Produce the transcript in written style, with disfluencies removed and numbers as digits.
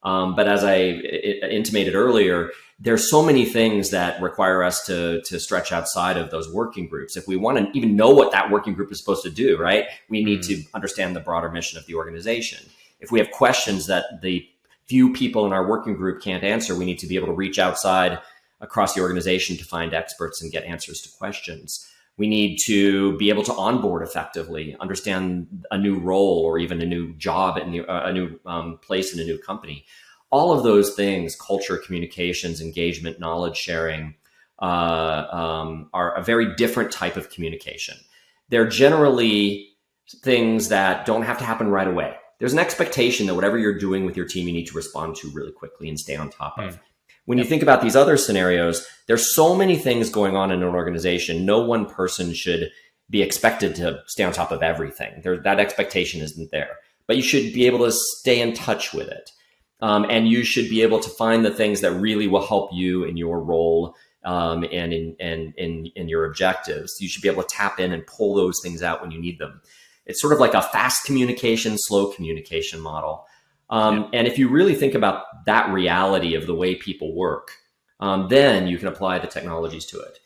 But as intimated earlier, there's so many things that require us to stretch outside of those working groups. If we want to even know what that working group is supposed to do, right, we need to understand the broader mission of the organization. If we have questions that the few people in our working group can't answer, we need to be able to reach outside across the organization to find experts and get answers to questions. We need to be able to onboard effectively, understand a new role or even a new job in a new place in a new company. All of those things, culture, communications, engagement, knowledge sharing, are a very different type of communication. They're generally things that don't have to happen right away. There's an expectation that whatever you're doing with your team, you need to respond to really quickly and stay on top of. When you think about these other scenarios, there's so many things going on in an organization. No one person should be expected to stay on top of everything. That expectation isn't there, but you should be able to stay in touch with it. And you should be able to find the things that really will help you in your role and in your objectives. You should be able to tap in and pull those things out when you need them. It's sort of like a fast communication, slow communication model. And if you really think about that reality of the way people work, then you can apply the technologies to it.